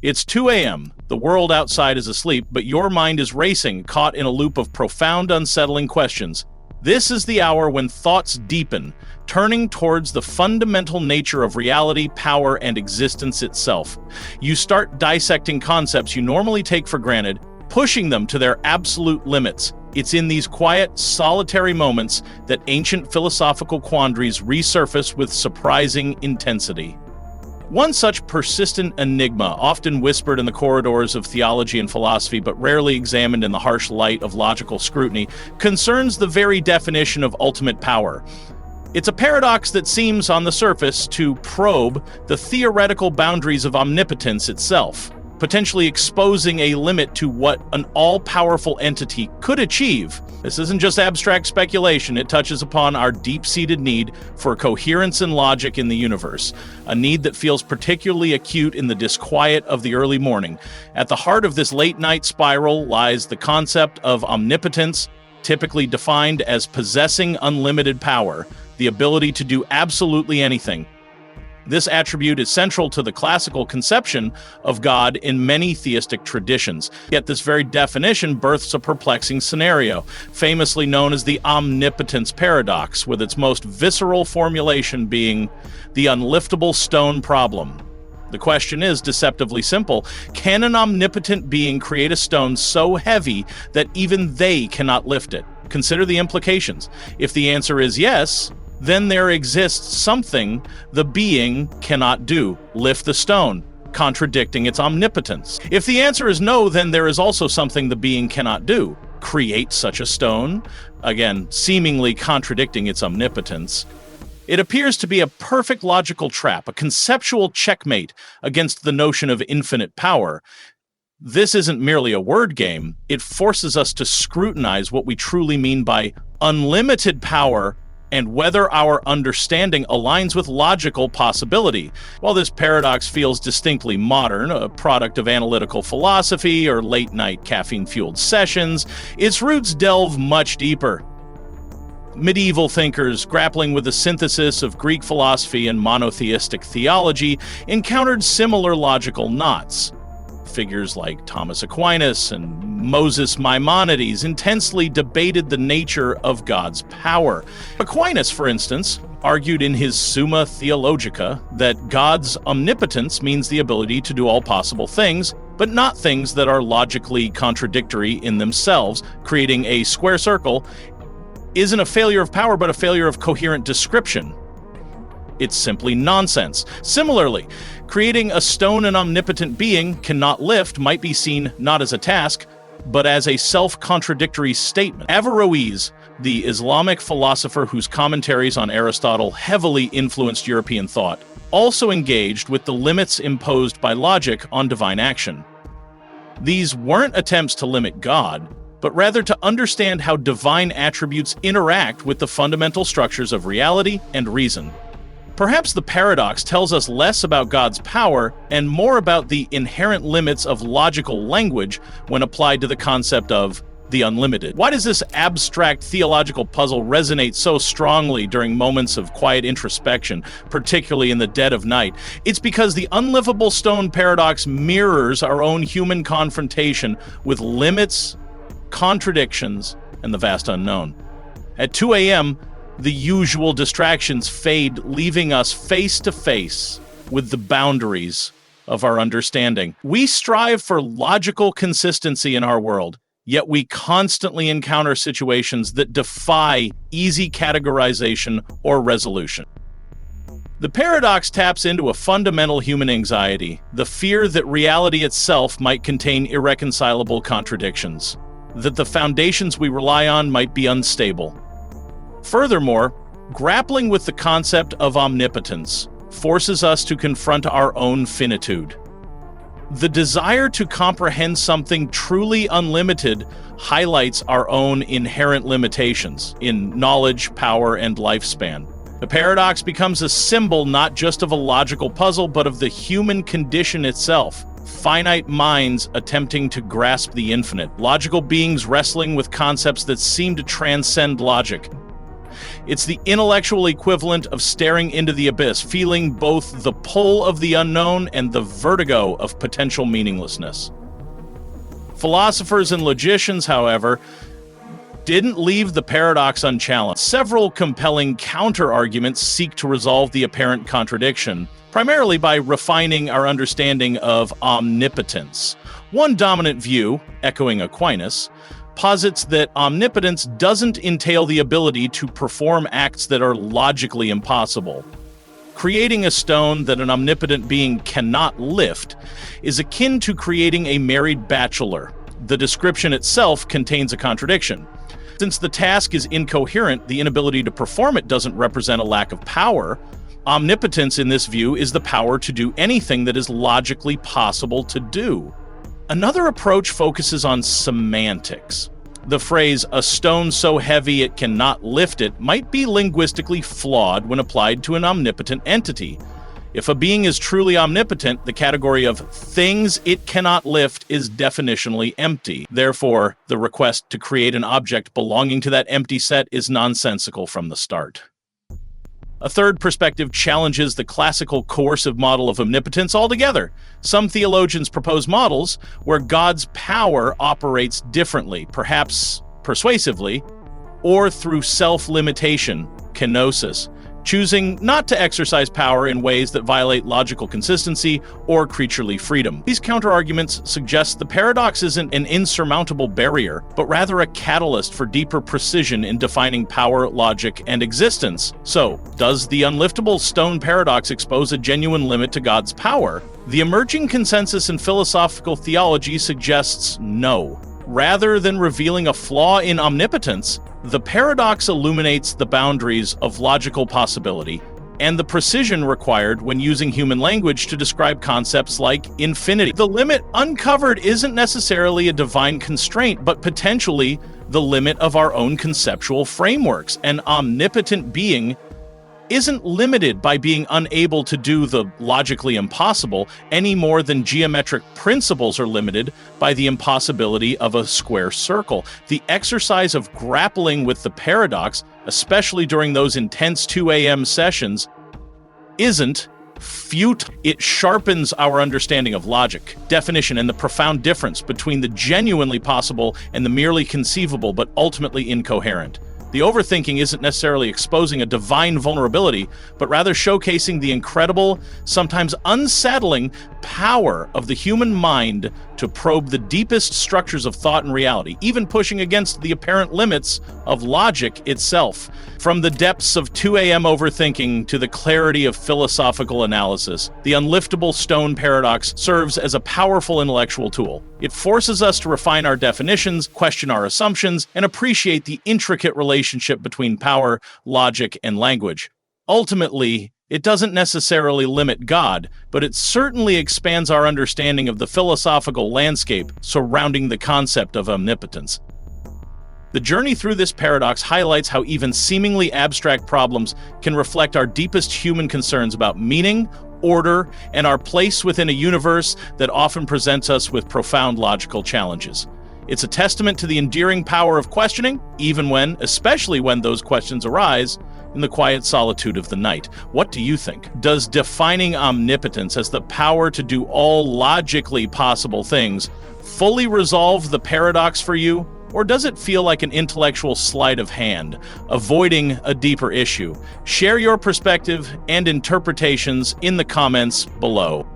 It's 2 a.m. The world outside is asleep, but your mind is racing, caught in a loop of profound, unsettling questions. This is the hour when thoughts deepen, turning towards the fundamental nature of reality, power, and existence itself. You start dissecting concepts you normally take for granted, pushing them to their absolute limits. It's in these quiet, solitary moments that ancient philosophical quandaries resurface with surprising intensity. One such persistent enigma, often whispered in the corridors of theology and philosophy but rarely examined in the harsh light of logical scrutiny, concerns the very definition of ultimate power. It's a paradox that seems, on the surface, to probe the theoretical boundaries of omnipotence itself, potentially exposing a limit to what an all-powerful entity could achieve. This isn't just abstract speculation, it touches upon our deep-seated need for coherence and logic in the universe, a need that feels particularly acute in the disquiet of the early morning. At the heart of this late-night spiral lies the concept of omnipotence, typically defined as possessing unlimited power, the ability to do absolutely anything. This attribute is central to the classical conception of God in many theistic traditions. Yet this very definition births a perplexing scenario, famously known as the Omnipotence Paradox, with its most visceral formulation being the Unliftable Stone problem. The question is deceptively simple. Can an omnipotent being create a stone so heavy that even they cannot lift it? Consider the implications. If the answer is yes, then there exists something the being cannot do, lift the stone, contradicting its omnipotence. If the answer is no, then there is also something the being cannot do, create such a stone, again, seemingly contradicting its omnipotence. It appears to be a perfect logical trap, a conceptual checkmate against the notion of infinite power. This isn't merely a word game, it forces us to scrutinize what we truly mean by unlimited power and whether our understanding aligns with logical possibility. While this paradox feels distinctly modern, a product of analytical philosophy or late-night caffeine-fueled sessions, its roots delve much deeper. Medieval thinkers, grappling with the synthesis of Greek philosophy and monotheistic theology, encountered similar logical knots. Figures like Thomas Aquinas and Moses Maimonides intensely debated the nature of God's power. Aquinas, for instance, argued in his Summa Theologica that God's omnipotence means the ability to do all possible things, but not things that are logically contradictory in themselves. Creating a square circle isn't a failure of power, but a failure of coherent description. It's simply nonsense. Similarly, creating a stone an omnipotent being cannot lift might be seen not as a task, but as a self-contradictory statement. Averroes, the Islamic philosopher whose commentaries on Aristotle heavily influenced European thought, also engaged with the limits imposed by logic on divine action. These weren't attempts to limit God, but rather to understand how divine attributes interact with the fundamental structures of reality and reason. Perhaps the paradox tells us less about God's power and more about the inherent limits of logical language when applied to the concept of the unlimited. Why does this abstract theological puzzle resonate so strongly during moments of quiet introspection, particularly in the dead of night? It's because the Unliftable Stone paradox mirrors our own human confrontation with limits, contradictions, and the vast unknown. At 2 a.m., the usual distractions fade, leaving us face to face with the boundaries of our understanding. We strive for logical consistency in our world, yet we constantly encounter situations that defy easy categorization or resolution. The paradox taps into a fundamental human anxiety, the fear that reality itself might contain irreconcilable contradictions, that the foundations we rely on might be unstable. Furthermore, grappling with the concept of omnipotence forces us to confront our own finitude. The desire to comprehend something truly unlimited highlights our own inherent limitations in knowledge, power, and lifespan. The paradox becomes a symbol not just of a logical puzzle, but of the human condition itself. Finite minds attempting to grasp the infinite, logical beings wrestling with concepts that seem to transcend logic. It's the intellectual equivalent of staring into the abyss, feeling both the pull of the unknown and the vertigo of potential meaninglessness. Philosophers and logicians, however, didn't leave the paradox unchallenged. Several compelling counterarguments seek to resolve the apparent contradiction, primarily by refining our understanding of omnipotence. One dominant view, echoing Aquinas, posits that omnipotence doesn't entail the ability to perform acts that are logically impossible. Creating a stone that an omnipotent being cannot lift is akin to creating a married bachelor. The description itself contains a contradiction. Since the task is incoherent, the inability to perform it doesn't represent a lack of power. Omnipotence, in this view, is the power to do anything that is logically possible to do. Another approach focuses on semantics. The phrase, "a stone so heavy it cannot lift it," might be linguistically flawed when applied to an omnipotent entity. If a being is truly omnipotent, the category of things it cannot lift is definitionally empty. Therefore, the request to create an object belonging to that empty set is nonsensical from the start. A third perspective challenges the classical coercive model of omnipotence altogether. Some theologians propose models where God's power operates differently, perhaps persuasively, or through self-limitation, kenosis, choosing not to exercise power in ways that violate logical consistency or creaturely freedom. These counterarguments suggest the paradox isn't an insurmountable barrier, but rather a catalyst for deeper precision in defining power, logic, and existence. So, does the Unliftable Stone paradox expose a genuine limit to God's power? The emerging consensus in philosophical theology suggests no. Rather than revealing a flaw in omnipotence, the paradox illuminates the boundaries of logical possibility and the precision required when using human language to describe concepts like infinity. The limit uncovered isn't necessarily a divine constraint, but potentially the limit of our own conceptual frameworks. An omnipotent being isn't limited by being unable to do the logically impossible any more than geometric principles are limited by the impossibility of a square circle. The exercise of grappling with the paradox, especially during those intense 2 a.m. sessions, isn't futile. It sharpens our understanding of logic, definition, and the profound difference between the genuinely possible and the merely conceivable but ultimately incoherent. The overthinking isn't necessarily exposing a divine vulnerability, but rather showcasing the incredible, sometimes unsettling power of the human mind to probe the deepest structures of thought and reality, even pushing against the apparent limits of logic itself. From the depths of 2 a.m. overthinking to the clarity of philosophical analysis, the Unliftable Stone paradox serves as a powerful intellectual tool. It forces us to refine our definitions, question our assumptions, and appreciate the intricate relationship between power, logic, and language. Ultimately, it doesn't necessarily limit God, but it certainly expands our understanding of the philosophical landscape surrounding the concept of omnipotence. The journey through this paradox highlights how even seemingly abstract problems can reflect our deepest human concerns about meaning, order, and our place within a universe that often presents us with profound logical challenges. It's a testament to the endearing power of questioning, even when, especially when those questions arise, in the quiet solitude of the night. What do you think? Does defining omnipotence as the power to do all logically possible things fully resolve the paradox for you? Or does it feel like an intellectual sleight of hand, avoiding a deeper issue? Share your perspective and interpretations in the comments below.